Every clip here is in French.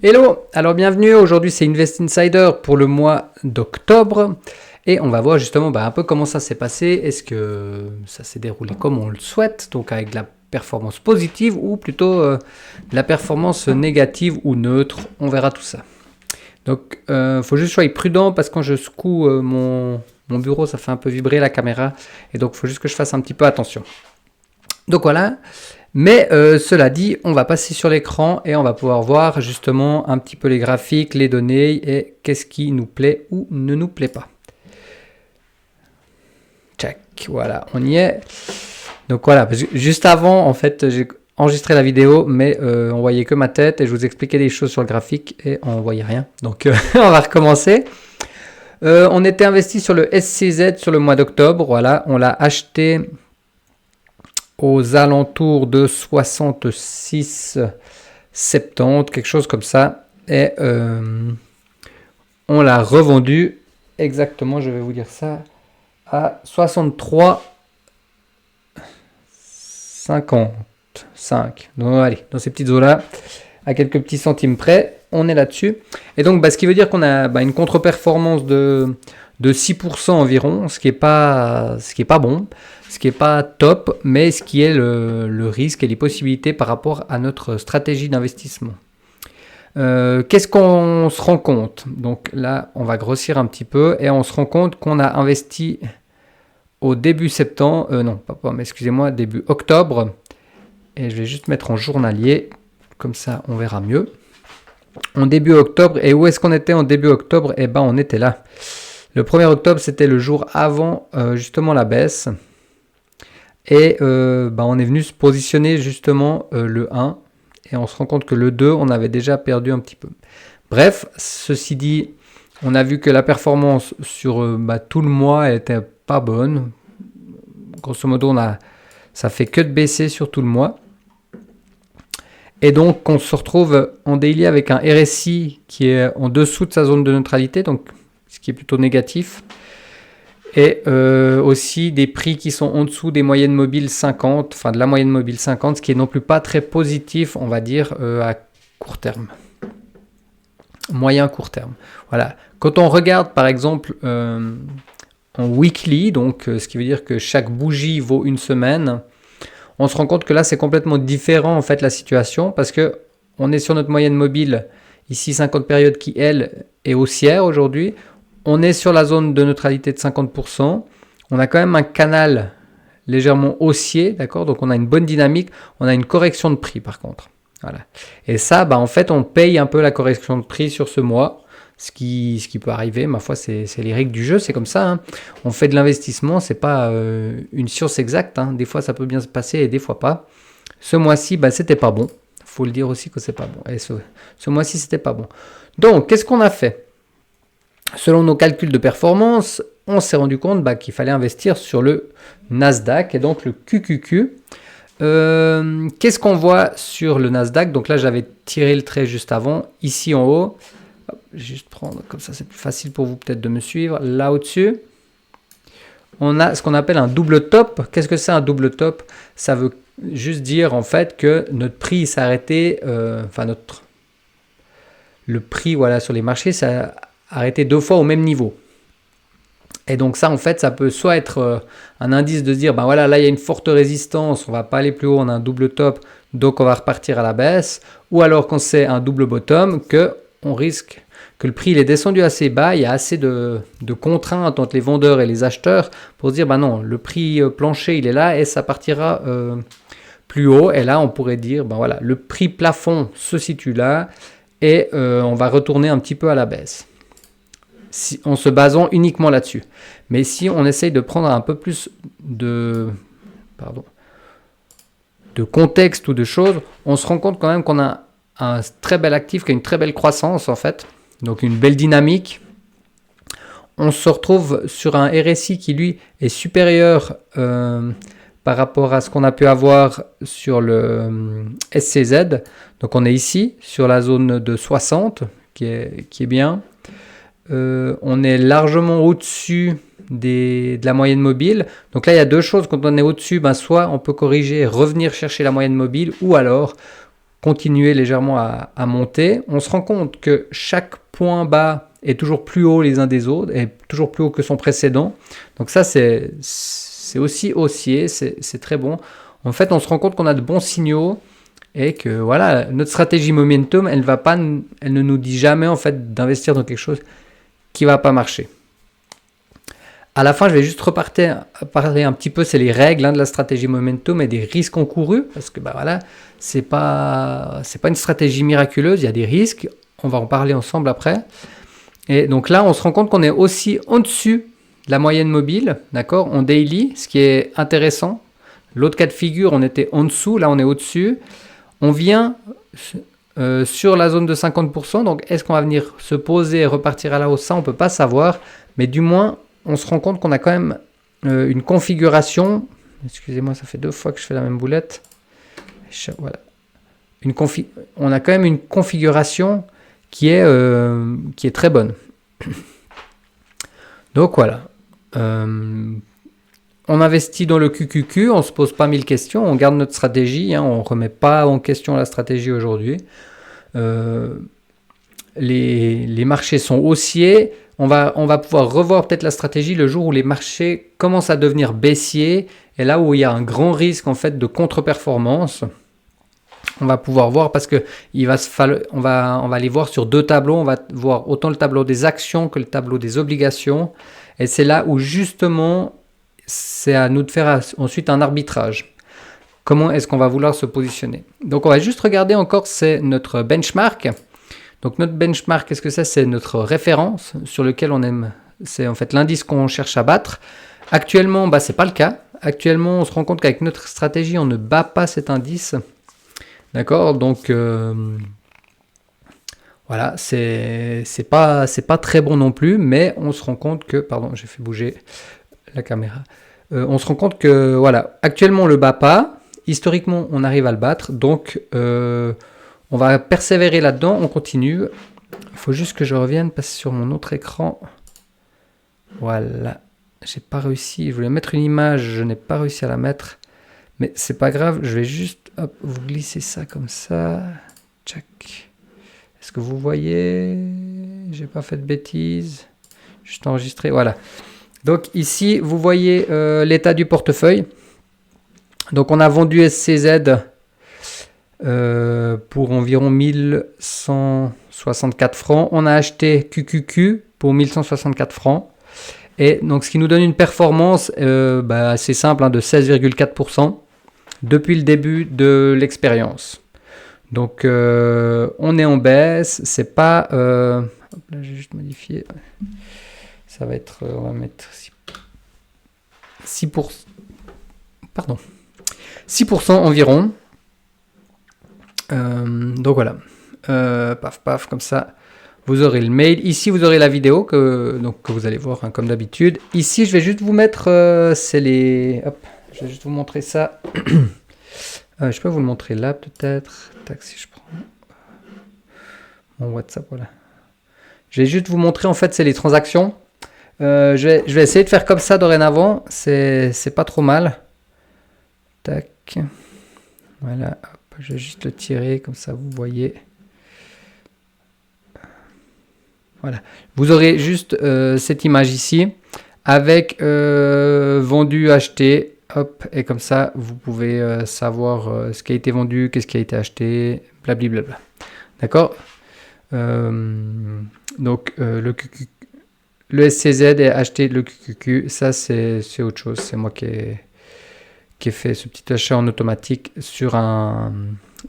Hello, alors bienvenue, aujourd'hui c'est Invest Insider pour le mois d'octobre et on va voir justement un peu comment ça s'est passé, est-ce que ça s'est déroulé comme on le souhaite, donc avec de la performance positive ou plutôt de la performance négative ou neutre, on verra tout ça. Donc faut juste que je sois prudent parce que quand je secoue mon bureau ça fait un peu vibrer la caméra et donc il faut juste que je fasse un petit peu attention. Donc voilà. Mais cela dit, on va passer sur l'écran et on va pouvoir voir justement un petit peu les graphiques, les données et qu'est-ce qui nous plaît ou ne nous plaît pas. Check, voilà, on y est. Donc voilà, parce que juste avant, en fait, j'ai enregistré la vidéo, mais on voyait que ma tête et je vous expliquais des choses sur le graphique et on voyait rien. Donc on va recommencer. On était investi sur le SCZ sur le mois d'octobre, voilà, on l'a acheté aux alentours de 66,70, quelque chose comme ça. Et on l'a revendu exactement, je vais vous dire ça, à 63,55. Donc allez, dans ces petites eaux-là, à quelques petits centimes près, on est là-dessus. Et donc, ce qui veut dire qu'on a une contre-performance de 6% environ, ce qui est pas bon, ce qui est pas top, mais ce qui est le risque et les possibilités par rapport à notre stratégie d'investissement. Qu'est-ce qu'on se rend compte? Donc là, on va grossir un petit peu et on se rend compte qu'on a investi au début septembre, excusez-moi, début octobre, et je vais juste mettre en journalier, comme ça on verra mieux. En début octobre, et où est-ce qu'on était en début octobre? Eh ben on était là. Le 1er octobre, c'était le jour avant justement la baisse. Et on est venu se positionner justement le 1. Et on se rend compte que le 2, on avait déjà perdu un petit peu. Bref, ceci dit, on a vu que la performance sur tout le mois n'était pas bonne. Grosso modo, ça fait que de baisser sur tout le mois. Et donc, on se retrouve en daily avec un RSI qui est en dessous de sa zone de neutralité, donc ce qui est plutôt négatif. Et aussi des prix qui sont en dessous des moyennes mobiles 50, enfin de la moyenne mobile 50, ce qui est non plus pas très positif, on va dire, à court terme. Moyen court terme. Voilà. Quand on regarde par exemple en weekly, donc ce qui veut dire que chaque bougie vaut une semaine, on se rend compte que là c'est complètement différent en fait la situation parce que on est sur notre moyenne mobile, ici 50 périodes qui elle est haussière aujourd'hui. On est sur la zone de neutralité de 50%. On a quand même un canal légèrement haussier, d'accord? Donc on a une bonne dynamique. On a une correction de prix par contre. Voilà. Et ça, en fait, on paye un peu la correction de prix sur ce mois. Ce qui peut arriver, ma foi, c'est les règles du jeu, c'est comme ça. Hein. On fait de l'investissement, c'est pas une science exacte. Hein. Des fois, ça peut bien se passer et des fois pas. Ce mois-ci, c'était pas bon. Faut le dire aussi que c'est pas bon. Et ce mois-ci, c'était pas bon. Donc, qu'est-ce qu'on a fait? Selon nos calculs de performance, on s'est rendu compte qu'il fallait investir sur le Nasdaq et donc le QQQ. Qu'est-ce qu'on voit sur le Nasdaq? Donc là, j'avais tiré le trait juste avant, ici en haut. Hop, je vais juste prendre, comme ça c'est plus facile pour vous peut-être de me suivre. Là au-dessus, on a ce qu'on appelle un double top. Qu'est-ce que c'est un double top? Ça veut juste dire en fait que notre prix s'est arrêté, le prix sur les marchés, ça arrêté 2 fois au même niveau. Et donc ça, en fait, ça peut soit être un indice de se dire, là, il y a une forte résistance, on va pas aller plus haut, on a un double top, donc on va repartir à la baisse. Ou alors quand c'est un double bottom, qu'on risque que le prix il est descendu assez bas, il y a assez de contraintes entre les vendeurs et les acheteurs pour se dire, non, le prix plancher, il est là et ça partira plus haut. Et là, on pourrait dire, le prix plafond se situe là et on va retourner un petit peu à la baisse. En se basant uniquement là-dessus. Mais si on essaye de prendre un peu plus de contexte ou de choses, on se rend compte quand même qu'on a un très bel actif qui a une très belle croissance en fait, donc une belle dynamique. On se retrouve sur un RSI qui lui est supérieur par rapport à ce qu'on a pu avoir sur le SCZ. Donc on est ici sur la zone de 60 qui est bien. On est largement au-dessus de la moyenne mobile. Donc là, il y a deux choses. Quand on est au-dessus, soit on peut corriger, revenir chercher la moyenne mobile, ou alors, continuer légèrement à monter. On se rend compte que chaque point bas est toujours plus haut les uns des autres, est toujours plus haut que son précédent. Donc ça, c'est aussi haussier, c'est très bon. En fait, on se rend compte qu'on a de bons signaux et que voilà, notre stratégie momentum, elle ne nous dit jamais en fait d'investir dans quelque chose qui va pas marcher. À la fin, je vais juste parler un petit peu, c'est les règles de la stratégie momentum et des risques encourus, parce que voilà, c'est pas une stratégie miraculeuse, il y a des risques, on va en parler ensemble après. Et donc là, on se rend compte qu'on est aussi en dessus de la moyenne mobile, d'accord, en daily, ce qui est intéressant. L'autre cas de figure, on était en dessous, là on est au-dessus. On vient sur la zone de 50%, donc est-ce qu'on va venir se poser et repartir à la hausse? Ça, on ne peut pas savoir, mais du moins, on se rend compte qu'on a quand même une configuration. Excusez-moi, ça fait 2 fois que je fais la même boulette. Voilà. On a quand même une configuration qui est très bonne. Donc voilà. On investit dans le QQQ, on ne se pose pas 1000 questions, on garde notre stratégie, on ne remet pas en question la stratégie aujourd'hui. Les marchés sont haussiers. On va pouvoir revoir peut-être la stratégie le jour où les marchés commencent à devenir baissiers et là où il y a un grand risque en fait de contre-performance. On va pouvoir voir parce que on va les voir sur 2 tableaux. On va voir autant le tableau des actions que le tableau des obligations. Et c'est là où justement c'est à nous de faire ensuite un arbitrage. Comment est-ce qu'on va vouloir se positionner? Donc on va juste regarder encore, c'est notre benchmark. Donc notre benchmark, qu'est-ce que c'est? C'est notre référence sur lequel on aime, c'est en fait l'indice qu'on cherche à battre. Actuellement, c'est pas le cas. Actuellement, on se rend compte qu'avec notre stratégie, on ne bat pas cet indice. D'accord? Donc voilà, c'est pas très bon non plus, mais on se rend compte que, pardon, j'ai fait bouger la caméra. On se rend compte que voilà, actuellement on le bat pas. Historiquement, on arrive à le battre, donc on va persévérer là-dedans, on continue. Il faut juste que je revienne passer sur mon autre écran. Voilà, j'ai pas réussi. Je voulais mettre une image, je n'ai pas réussi à la mettre, mais c'est pas grave. Je vais juste vous glisser ça comme ça. Tchac. Est-ce que vous voyez? J'ai pas fait de bêtises. Juste enregistré. Voilà. Donc ici, vous voyez l'état du portefeuille. Donc on a vendu SCZ pour environ 1164 francs. On a acheté QQQ pour 1164 francs. Et donc ce qui nous donne une performance assez simple de 16,4% depuis le début de l'expérience. Donc on est en baisse. C'est pas... hop là, j'ai juste modifié. Ça va être... on va mettre 6% environ. Donc voilà. Paf, paf, comme ça. Vous aurez le mail. Ici, vous aurez la vidéo que vous allez voir comme d'habitude. Ici, je vais juste vous mettre... c'est les... Hop, je vais juste vous montrer ça. Je peux vous le montrer là, peut-être. Tac, si je prends mon WhatsApp, voilà. Je vais juste vous montrer, en fait, c'est les transactions. Je vais essayer de faire comme ça dorénavant. C'est pas trop mal. Tac. Voilà. Hop, je vais juste le tirer, comme ça, vous voyez. Voilà. Vous aurez juste cette image ici avec vendu, acheté. Hop, et comme ça, vous pouvez savoir ce qui a été vendu, qu'est-ce qui a été acheté, blablabla. D'accord? Donc, le SCZ est acheté, le QQQ, ça c'est autre chose. C'est moi qui ai fait ce petit achat en automatique sur un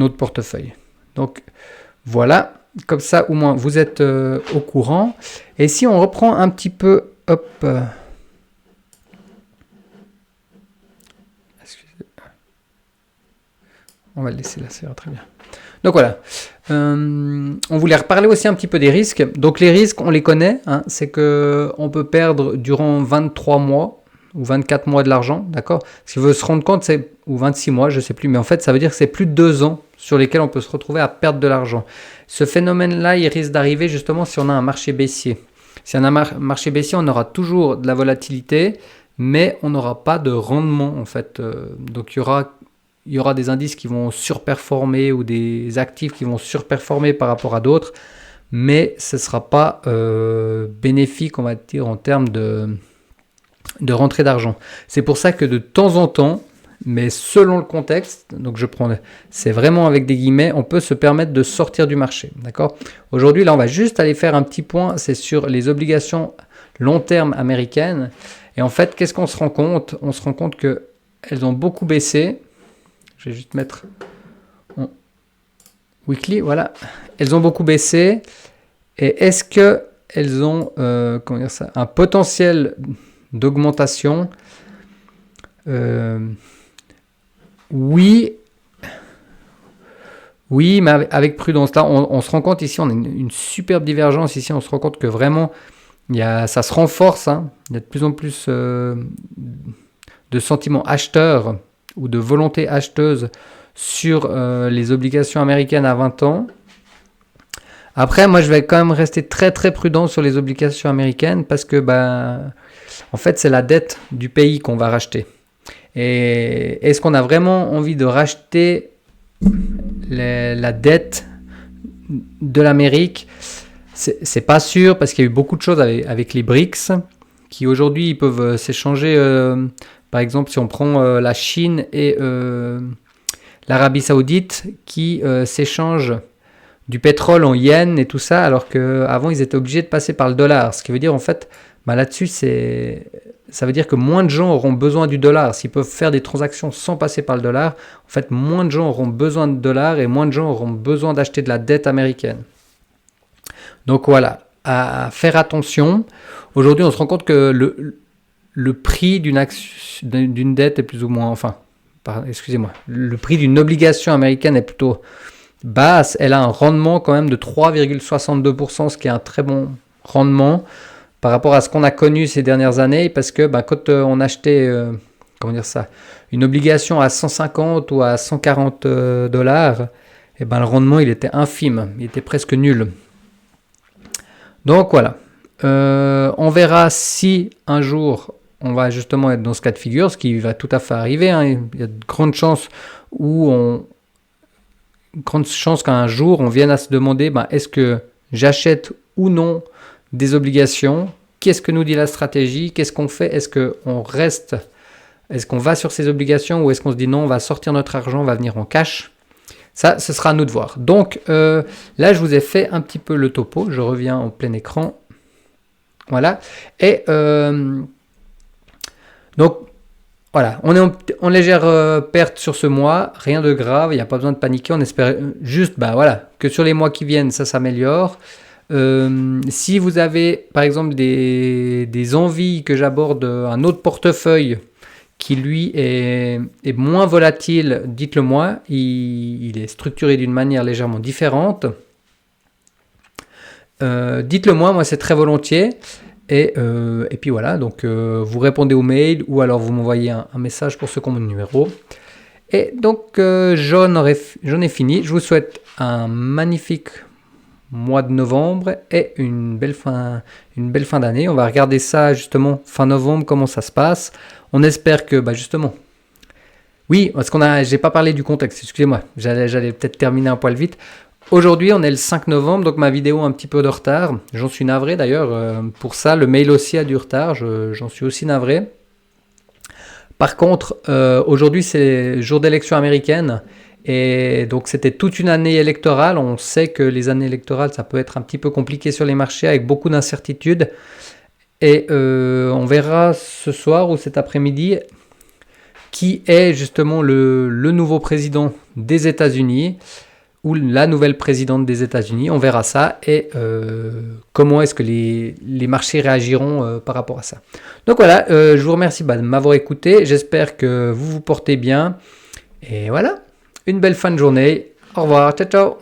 autre portefeuille. Donc, voilà. Comme ça, au moins, vous êtes au courant. Et si on reprend un petit peu, hop... on va le laisser là, ça ira très bien. Donc voilà. On voulait reparler aussi un petit peu des risques. Donc les risques, on les connaît. C'est qu'on peut perdre durant 23 mois ou 24 mois de l'argent. D'accord? Ce qu'il veut se rendre compte, c'est... ou 26 mois, je ne sais plus. Mais en fait, ça veut dire que c'est plus de 2 ans sur lesquels on peut se retrouver à perdre de l'argent. Ce phénomène-là, il risque d'arriver justement si on a un marché baissier. Si on a un marché baissier, on aura toujours de la volatilité, mais on n'aura pas de rendement en fait. Donc il il y aura des indices qui vont surperformer ou des actifs qui vont surperformer par rapport à d'autres, mais ce ne sera pas bénéfique, on va dire, en termes de rentrée d'argent. C'est pour ça que de temps en temps, mais selon le contexte, donc c'est vraiment avec des guillemets, on peut se permettre de sortir du marché, d'accord? Aujourd'hui, là, on va juste aller faire un petit point, c'est sur les obligations long terme américaines. Et en fait, qu'est-ce qu'on se rend compte? On se rend compte qu'elles ont beaucoup baissé. Je vais juste mettre en weekly, voilà. Elles ont beaucoup baissé. Et est-ce qu'elles ont comment dire ça, un potentiel d'augmentation? Oui, mais avec prudence. Là, on se rend compte ici, on a une superbe divergence ici. On se rend compte que vraiment, ça se renforce. Hein. Il y a de plus en plus de sentiments acheteurs ou de volonté acheteuse sur les obligations américaines à 20 ans. Après, moi, je vais quand même rester très très prudent sur les obligations américaines parce que, en fait, c'est la dette du pays qu'on va racheter. Et est-ce qu'on a vraiment envie de racheter la dette de l'Amérique? C'est pas sûr parce qu'il y a eu beaucoup de choses avec les BRICS qui aujourd'hui ils peuvent s'échanger. Par exemple, si on prend la Chine et l'Arabie Saoudite qui s'échangent du pétrole en yens et tout ça, alors qu'avant ils étaient obligés de passer par le dollar. Ce qui veut dire en fait, là-dessus, ça veut dire que moins de gens auront besoin du dollar. S'ils peuvent faire des transactions sans passer par le dollar, en fait, moins de gens auront besoin de dollars et moins de gens auront besoin d'acheter de la dette américaine. Donc voilà, à faire attention. Aujourd'hui, on se rend compte que le prix d'une dette est plus ou moins, le prix d'une obligation américaine est plutôt basse. Elle a un rendement quand même de 3,62%, ce qui est un très bon rendement par rapport à ce qu'on a connu ces dernières années, parce que quand on achetait une obligation à 150 ou à 140 dollars, le rendement il était infime, il était presque nul. Donc voilà, on verra si un jour on va justement être dans ce cas de figure, ce qui va tout à fait arriver. Hein. Il y a de grandes chances qu'un jour on vienne à se demander est-ce que j'achète ou non des obligations, qu'est-ce que nous dit la stratégie, qu'est-ce qu'on fait, est-ce qu'on reste, est-ce qu'on va sur ces obligations ou est-ce qu'on se dit non, on va sortir notre argent, on va venir en cash. Ça, ce sera à nous de voir. Donc là, je vous ai fait un petit peu le topo, je reviens en plein écran. Voilà. Et donc, voilà, on est en légère perte sur ce mois, rien de grave, il n'y a pas besoin de paniquer, on espère juste que sur les mois qui viennent, ça s'améliore. Si vous avez par exemple des envies que j'aborde un autre portefeuille qui lui est moins volatile, dites-le moi, il est structuré d'une manière légèrement différente. Dites-le moi c'est très volontiers. Et puis voilà, donc vous répondez au mail ou alors vous m'envoyez un message pour ceux qui ont mon numéro. Et donc j'en ai fini. Je vous souhaite un magnifique mois de novembre et une belle fin d'année. On va regarder ça justement fin novembre, comment ça se passe. On espère que justement... Oui, parce j'ai pas parlé du contexte, excusez-moi, j'allais peut-être terminer un poil vite. Aujourd'hui, on est le 5 novembre, donc ma vidéo a un petit peu de retard. J'en suis navré d'ailleurs. Pour ça, le mail aussi a du retard. J'en suis aussi navré. Par contre, aujourd'hui, c'est jour d'élection américaine. Et donc, c'était toute une année électorale. On sait que les années électorales, ça peut être un petit peu compliqué sur les marchés avec beaucoup d'incertitudes. Et on verra ce soir ou cet après-midi qui est justement le nouveau président des États-Unis ou la nouvelle présidente des États-Unis. On verra ça et comment est-ce que les marchés réagiront par rapport à ça. Donc voilà, je vous remercie de m'avoir écouté. J'espère que vous vous portez bien. Et voilà, une belle fin de journée. Au revoir, ciao ciao.